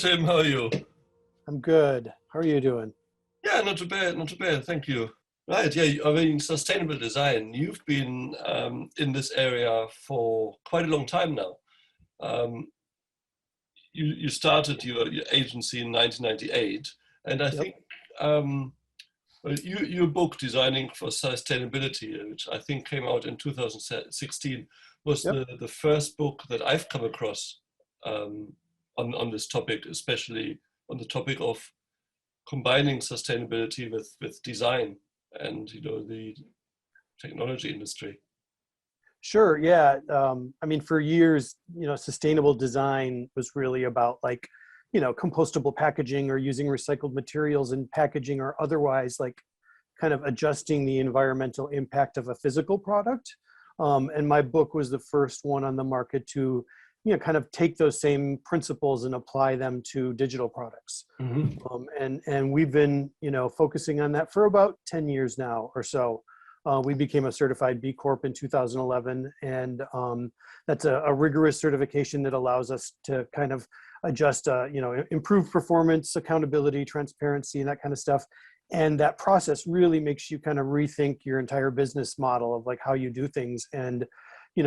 Tim. How are you? I'm good. How are you doing? Yeah, not too bad, not too bad. Thank you. Right, yeah, I mean, sustainable design. You've been in this area for quite a long time now. Um, you started your agency in 1998, and I Yep. think your book, Designing for Sustainability, which I think came out in 2016, was Yep. the first book that I've come across um, on this topic, especially on the topic of combining sustainability with design and the technology industry. Sure. Yeah. I mean, for years, sustainable design was really about like, compostable packaging or using recycled materials in packaging or otherwise like kind of adjusting the environmental impact of a physical product. And my book was the first one on the market to, kind of take those same principles and apply them to digital products. Hmm. And we've been, focusing on that for about 10 years now or so. We became a certified B Corp in 2011, and that's a rigorous certification that allows us to kind of adjust, improve performance, accountability, transparency, and that kind of stuff. And that process really makes you kind of rethink your entire business model of like how you do things. And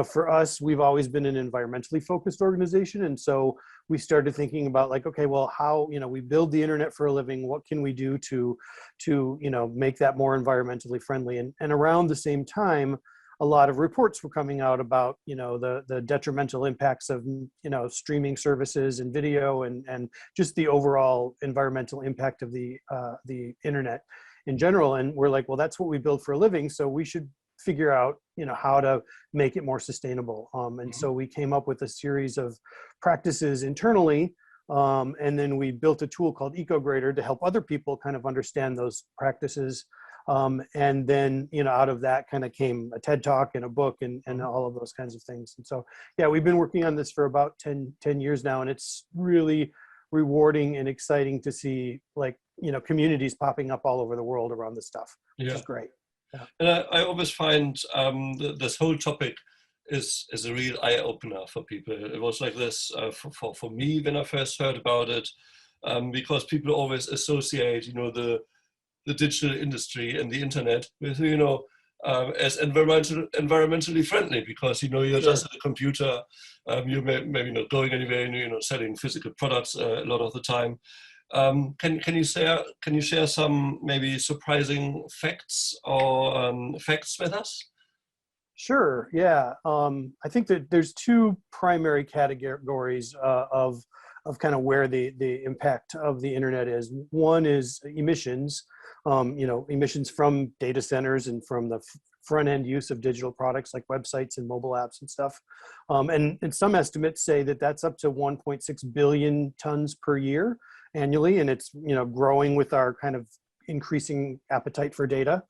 for us, we've always been an environmentally focused organization. And so we started thinking about like, okay, well, how, we build the internet for a living. What can we do to make that more environmentally friendly? And around the same time, a lot of reports were coming out about, the detrimental impacts of, streaming services and video and just the overall environmental impact of the internet in general. And we're like, well, that's what we build for a living. So we should figure out how to make it more sustainable, and so we came up with a series of practices internally, and then we built a tool called EcoGrader to help other people kind of understand those practices, and then out of that kind of came a TED Talk and a book and all of those kinds of things. And so yeah, we've been working on this for about 10 years now, and it's really rewarding and exciting to see like communities popping up all over the world around this stuff, which Yeah, is great. Yeah. and I always find this whole topic is a real eye opener for people. It was like this for me when I first heard about it, because people always associate the digital industry and the internet with as environmentally friendly, because you're just Sure. at a computer, maybe not going anywhere, and you're not selling physical products a lot of the time. Can you share some maybe surprising facts or facts with us? Sure. Yeah. I think that there's two primary categories of kind of where the impact of the internet is. One is emissions, emissions from data centers and from the front end use of digital products like websites and mobile apps and stuff. And some estimates say that that's up to 1.6 billion tons per year annually, and it's growing with our kind of increasing appetite for data.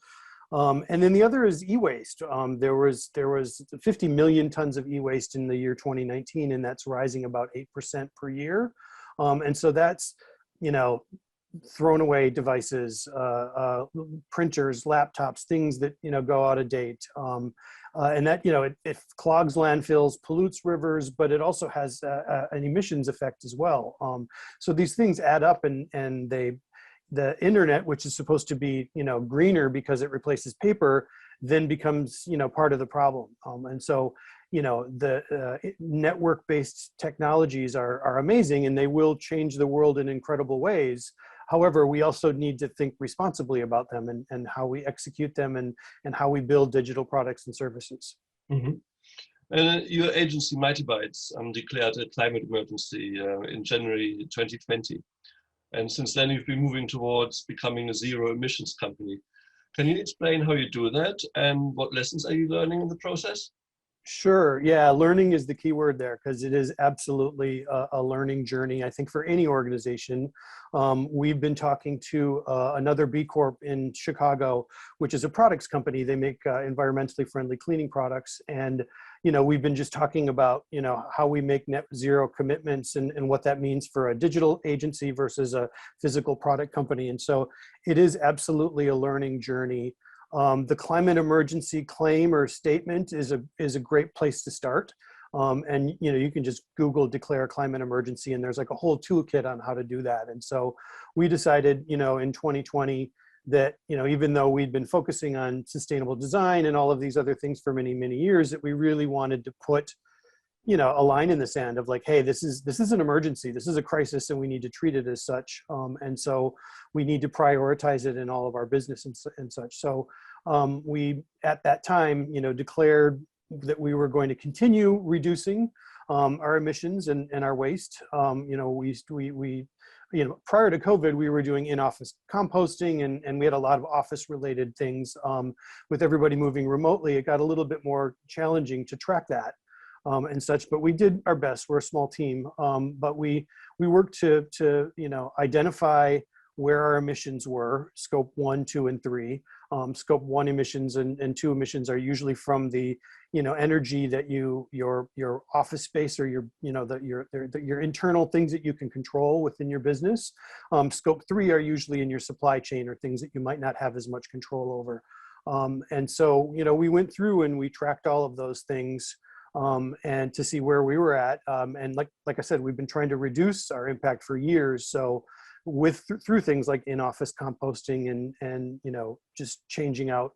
And then the other is e-waste. There was 50 million tons of e-waste in the year 2019, and that's rising about 8% per year. And so that's, thrown away devices, printers, laptops, things that, go out of date. And that, it clogs landfills, pollutes rivers, but it also has an emissions effect as well. So these things add up, and the internet, which is supposed to be, greener because it replaces paper, then becomes, part of the problem. And so, the network-based technologies are amazing, and they will change the world in incredible ways. However, we also need to think responsibly about them and how we execute them and how we build digital products and services. Hmm. And your agency, Mighty Bytes, declared a climate emergency in January 2020. And since then, you've been moving towards becoming a zero emissions company. Can you explain how you do that and what lessons are you learning in the process? Sure. Yeah. Learning is the key word there, because it is absolutely a learning journey, I think, for any organization. We've been talking to another B Corp in Chicago, which is a products company. They make environmentally friendly cleaning products. And, we've been just talking about, how we make net zero commitments and what that means for a digital agency versus a physical product company. And so it is absolutely a learning journey. The climate emergency claim or statement is a great place to start. And you can just Google declare climate emergency, and there's like a whole toolkit on how to do that. And so we decided, in 2020 that, even though we'd been focusing on sustainable design and all of these other things for many, many years, that we really wanted to put, a line in the sand of like, hey, this is an emergency, this is a crisis, and we need to treat it as such. And so we need to prioritize it in all of our business and such. So we, at that time, declared that we were going to continue reducing our emissions and our waste. Prior to COVID, we were doing in-office composting, and we had a lot of office-related things. With everybody moving remotely, it got a little bit more challenging to track that and such. But we did our best. We're a small team, but we worked to identify where our emissions were, scope 1, 2, and 3. Scope 1 emissions and 2 emissions are usually from the energy that your office space or your internal things that you can control within your business. Scope 3 are usually in your supply chain or things that you might not have as much control over. And so we went through and we tracked all of those things and to see where we were at. And like I said, we've been trying to reduce our impact for years. So through things like in-office composting and just changing out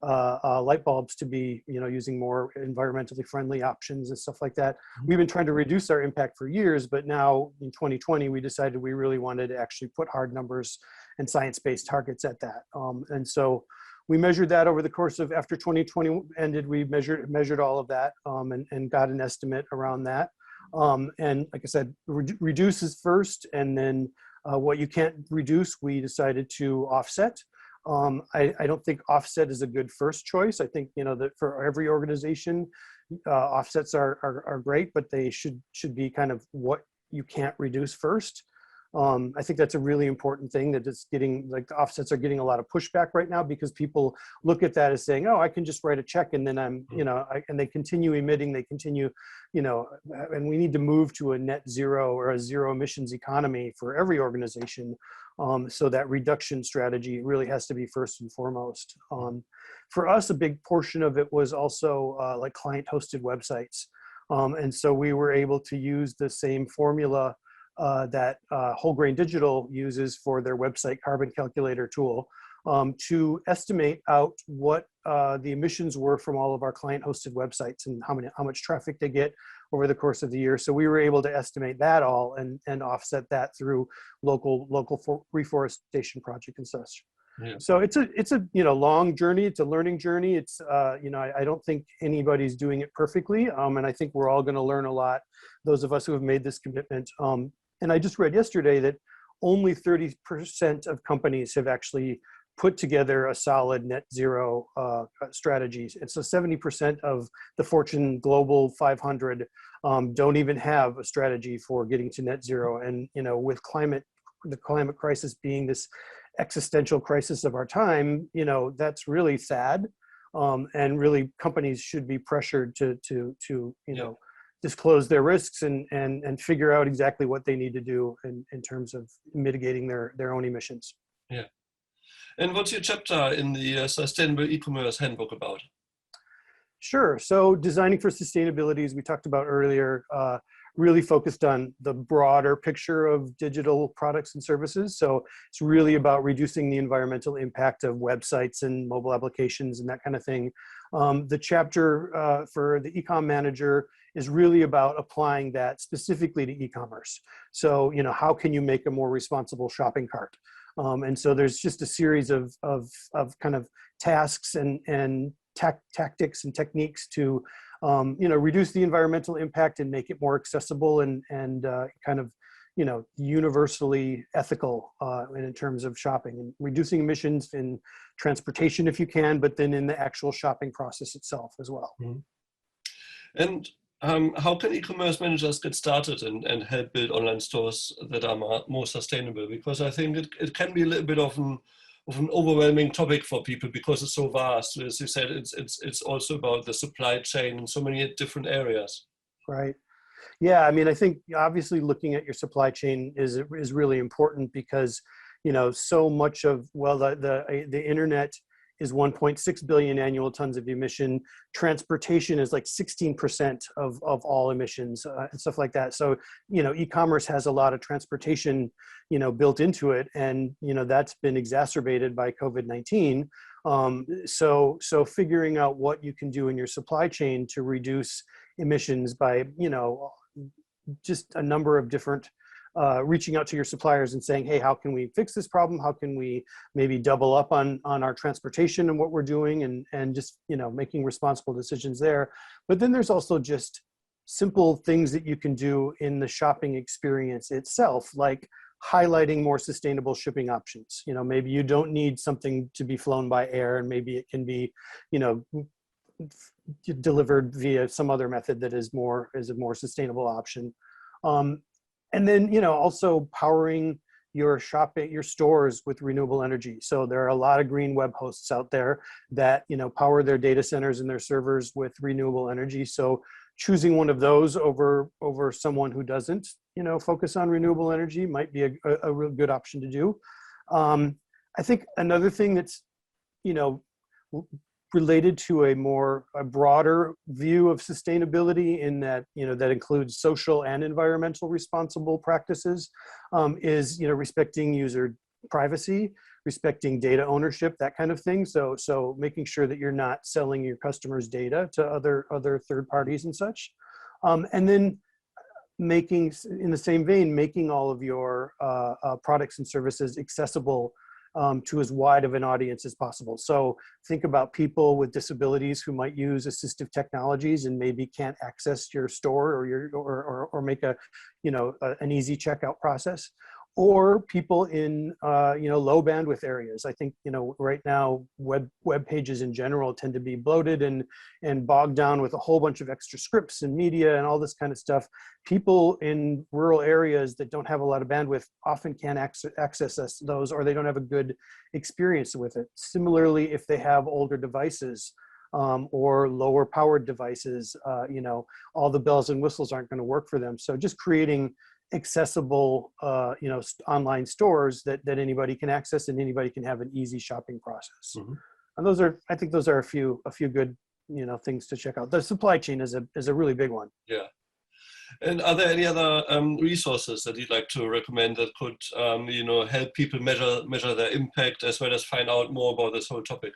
light bulbs to be using more environmentally friendly options and stuff like that. We've been trying to reduce our impact for years, but now in 2020 we decided we really wanted to actually put hard numbers and science-based targets at that. And so we measured that over the course of, after 2020 ended, we measured all of that and got an estimate around that. And like I said, reduce is first, and then what you can't reduce, we decided to offset. I don't think offset is a good first choice. I think, that for every organization, offsets are great, but they should be kind of what you can't reduce first. I think that's a really important thing, that it's getting, like, the offsets are getting a lot of pushback right now because people look at that as saying, oh, I can just write a check and then I'm, and they continue emitting, they continue, and we need to move to a net zero or a zero emissions economy for every organization. So that reduction strategy really has to be first and foremost. For us, a big portion of it was also like client hosted websites. And so we were able to use the same formula that Whole Grain Digital uses for their website carbon calculator tool to estimate out what the emissions were from all of our client hosted websites and how much traffic they get over the course of the year. So we were able to estimate that all and offset that through local reforestation project and such. Yeah. So it's a long journey. It's a learning journey. It's I don't think anybody's doing it perfectly, and I think we're all going to learn a lot, those of us who have made this commitment. And I just read yesterday that only 30% of companies have actually put together a solid net zero strategies. And so 70% of the Fortune Global 500 don't even have a strategy for getting to net zero. And, with the climate crisis being this existential crisis of our time, that's really sad. And really companies should be pressured to disclose their risks and figure out exactly what they need to do in terms of mitigating their own emissions. Yeah. And what's your chapter in the Sustainable E-commerce Handbook about? Sure. So designing for sustainability, as we talked about earlier, really focused on the broader picture of digital products and services. So it's really about reducing the environmental impact of websites and mobile applications and that kind of thing. The chapter for the e-com manager is really about applying that specifically to e-commerce. So, how can you make a more responsible shopping cart? And so there's just a series of kind of tasks and tactics and techniques to reduce the environmental impact and make it more accessible and kind of universally ethical in terms of shopping, and reducing emissions in transportation if you can, but then in the actual shopping process itself as well. Mm-hmm. And how can e-commerce managers get started and help build online stores that are more sustainable? Because I think it can be a little bit of an overwhelming topic for people because it's so vast. As you said, it's also about the supply chain in so many different areas. Right. Yeah. I mean, I think obviously looking at your supply chain is really important because, so much of, the internet is 1.6 billion annual tons of emission. Transportation is like 16% of all emissions and stuff like that. So, e-commerce has a lot of transportation, built into it. And, that's been exacerbated by COVID-19. So figuring out what you can do in your supply chain to reduce emissions by, just a number of different reaching out to your suppliers and saying, hey, how can we fix this problem? How can we maybe double up on our transportation and what we're doing, and just, making responsible decisions there. But then there's also just simple things that you can do in the shopping experience itself, like highlighting more sustainable shipping options. Maybe you don't need something to be flown by air, and maybe it can be, delivered via some other method that is a more sustainable option. And then, also powering your stores with renewable energy. So there are a lot of green web hosts out there that, power their data centers and their servers with renewable energy. So choosing one of those over someone who doesn't, focus on renewable energy might be a real good option to do. I think another thing that's, related to a broader view of sustainability, in that, that includes social and environmental responsible practices, is, respecting user privacy, respecting data ownership, that kind of thing. So making sure that you're not selling your customers' data to other third parties and such. And then in the same vein, making all of your products and services accessible to as wide of an audience as possible. So think about people with disabilities who might use assistive technologies and maybe can't access your store or make an easy checkout process, or people in low bandwidth areas. I think right now web pages in general tend to be bloated and bogged down with a whole bunch of extra scripts and media and all this kind of stuff. People in rural areas that don't have a lot of bandwidth often can't access those, or they don't have a good experience with it. Similarly, if they have older devices or lower powered devices, all the bells and whistles aren't going to work for them. So just creating accessible, online stores that anybody can access and anybody can have an easy shopping process. Mm-hmm. And I think those are a few good, things to check out. The supply chain is a really big one. Yeah. And are there any other resources that you'd like to recommend that could, help people measure their impact, as well as find out more about this whole topic?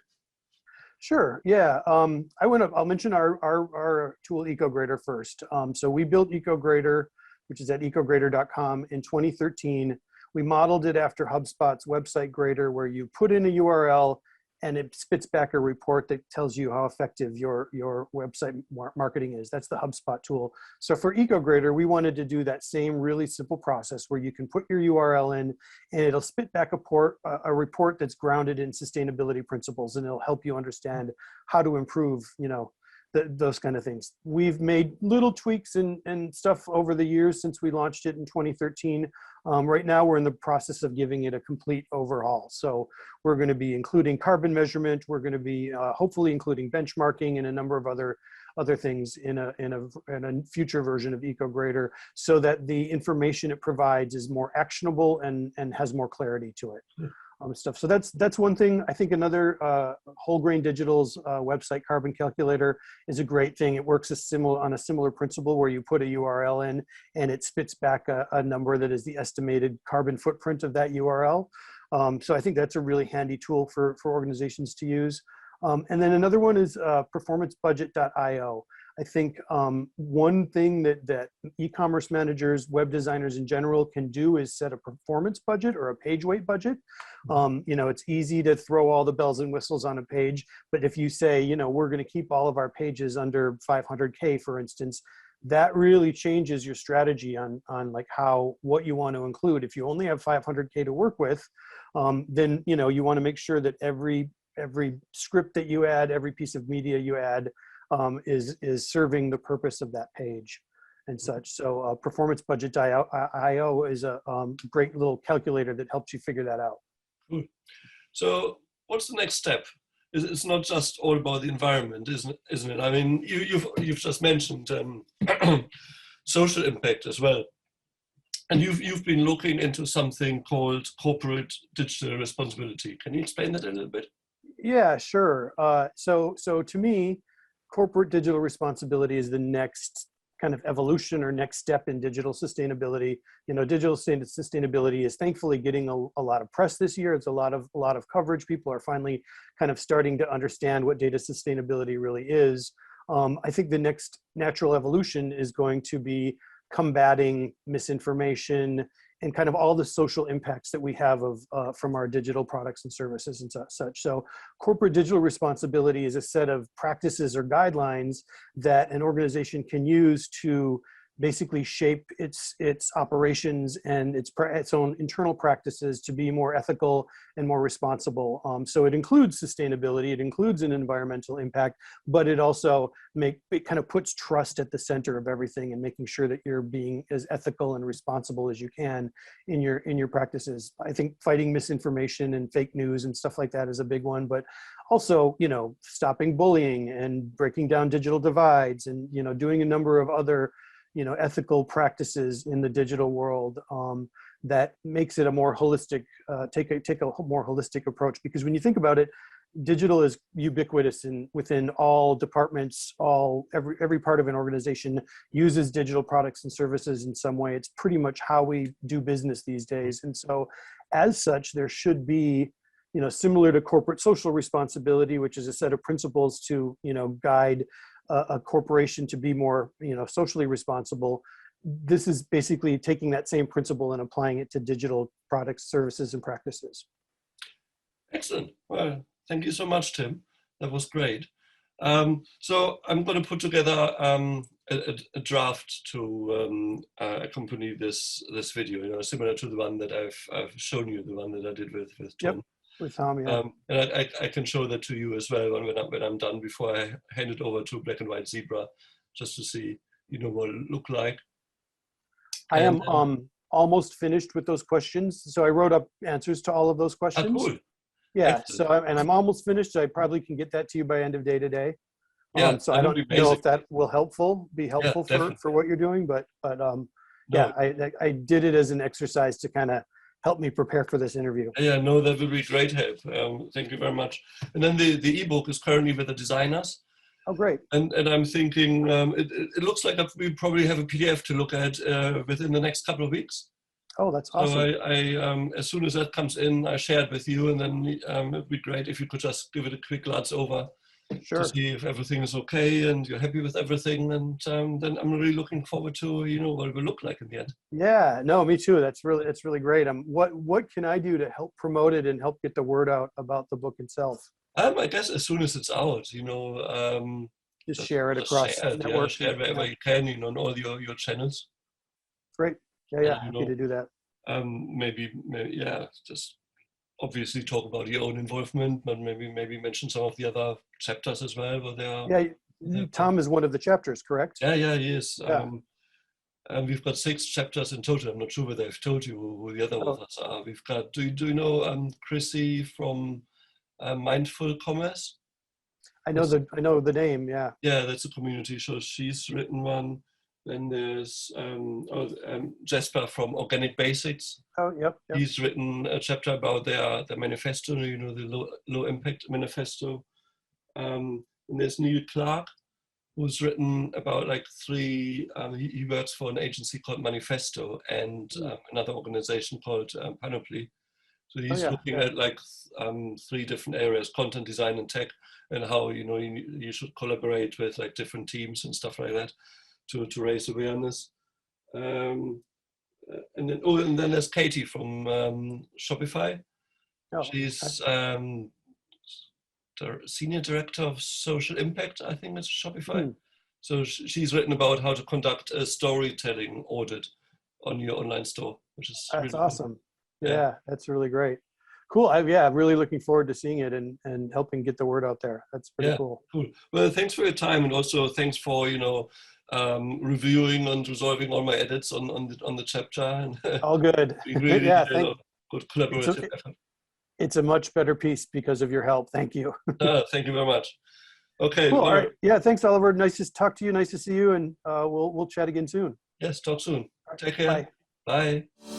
Sure. Yeah. I'll mention our tool EcoGrader first. So we built EcoGrader, which is at ecograder.com, in 2013. We modeled it after HubSpot's website grader, where you put in a URL and it spits back a report that tells you how effective your website marketing is. That's the HubSpot tool. So for EcoGrader, we wanted to do that same really simple process where you can put your URL in and it'll spit back a report that's grounded in sustainability principles, and it'll help you understand how to improve, those kind of things. We've made little tweaks and stuff over the years since we launched it in 2013. Right now, we're in the process of giving it a complete overhaul. So we're going to be including carbon measurement. We're going to be hopefully including benchmarking and a number of other things in a future version of EcoGrader, so that the information it provides is more actionable and has more clarity to it. Stuff. So that's one thing. I think another, Whole Grain Digital's website Carbon Calculator is a great thing. It works on a similar principle, where you put a URL in and it spits back a number that is the estimated carbon footprint of that URL. So I think that's a really handy tool for organizations to use. And then another one is performancebudget.io. I think one thing that e-commerce managers, web designers in general can do is set a performance budget or a page weight budget. It's easy to throw all the bells and whistles on a page, but if you say, we're going to keep all of our pages under 500K, for instance, that really changes your strategy on like what you want to include. If you only have 500K to work with, then you want to make sure that every script that you add, every piece of media you add, is serving the purpose of that page and such. So performancebudget.io is a great little calculator that helps you figure that out. So what's the next step? It's not just all about the environment, isn't it? I mean, you've just mentioned social impact as well. And you've been looking into something called corporate digital responsibility. Can you explain that a little bit? Yeah, sure. So to me, corporate digital responsibility is the next kind of evolution or next step in digital sustainability. You know, digital sustainability is thankfully getting a lot of press this year. It's a lot of coverage. People are finally kind of starting to understand what data sustainability really is. I think the next natural evolution is going to be combating misinformation and kind of all the social impacts that we have from our digital products and services and such. So corporate digital responsibility is a set of practices or guidelines that an organization can use to basically shape its operations and its own internal practices to be more ethical and more responsible. So it includes sustainability, it includes an environmental impact, but it also it kind of puts trust at the center of everything and making sure that you're being as ethical and responsible as you can in your practices. I think fighting misinformation and fake news and stuff like that is a big one, but also, you know, stopping bullying and breaking down digital divides and, you know, doing a number of other, you know, ethical practices in the digital world that makes it a more holistic, take a more holistic approach. Because when you think about it, digital is ubiquitous within all departments, every part of an organization uses digital products and services in some way. It's pretty much how we do business these days. And so as such, there should be, you know, similar to corporate social responsibility, which is a set of principles to, you know, guide a corporation to be more, you know, socially responsible. This is basically taking that same principle and applying it to digital products, services, and practices. Excellent. Well, thank you so much, Tim. That was great. So I'm going to put together a draft to accompany this video, you know, similar to the one that I've shown you, the one that I did with Tom. Yep, with Tom, yeah. And I can show that to you as well when I'm done, before I hand it over to Black and White Zebra, just to see, you know, what it look like. I am almost finished with those questions. So I wrote up answers to all of those questions. Cool. Yeah. Excellent. So I'm almost finished. So I probably can get that to you by end of day today. Yeah. So I don't know if that will be helpful for what you're doing, but yeah, I did it as an exercise to kind of help me prepare for this interview. Yeah, no, that will be great help. Thank you very much. And then the ebook is currently with the designers. Oh, great. And I'm thinking it looks like we probably have a PDF to look at within the next couple of weeks. Oh, that's awesome. So I as soon as that comes in, I share it with you, and then it'd be great if you could just give it a quick glance over. Sure. To see if everything is okay and you're happy with everything, and then I'm really looking forward to, you know, what it will look like in the end. Yeah, no, me too. That's really great. What can I do to help promote it and help get the word out about the book itself? I guess as soon as it's out, you know, just share it across the network. Share it wherever you can, you know, on all your channels. Great. Yeah, happy to do that. Maybe, yeah, just obviously talk about your own involvement, but maybe mention some of the other chapters as well. Tom is one of the chapters, correct? Yeah, he is. Yeah. And we've got 6 chapters in total. I'm not sure whether I've told you who the other authors are. We've got, do you know Chrissy from Mindful Commerce? I know the name, yeah. Yeah, that's a community. So she's written one. Then there's Jasper from Organic Basics. Oh, yep. He's written a chapter about their manifesto, you know, the low impact manifesto. And there's Neil Clark, who's written about like 3, he works for an agency called Manifesto and another organization called Panoply. So he's looking at like 3 different areas: content design and tech, and how, you know, you should collaborate with like different teams and stuff like that to raise awareness. And then there's Katie from Shopify. She's the Senior Director of Social Impact, I think it's Shopify. So she's written about how to conduct a storytelling audit on your online store, which is really awesome. Cool. Yeah, that's really great. Cool. I'm really looking forward to seeing it and helping get the word out there. That's pretty cool. Cool. Well, thanks for your time, and also thanks for, you know, reviewing and resolving all my edits on the chapter. And all good. Really, good collaborative effort. It's a much better piece because of your help. Thank you. Thank you very much. Okay. Cool. All right. Yeah. Thanks, Oliver. Nice to talk to you. Nice to see you. And we'll chat again soon. Yes. Talk soon. Take care. Bye. Bye.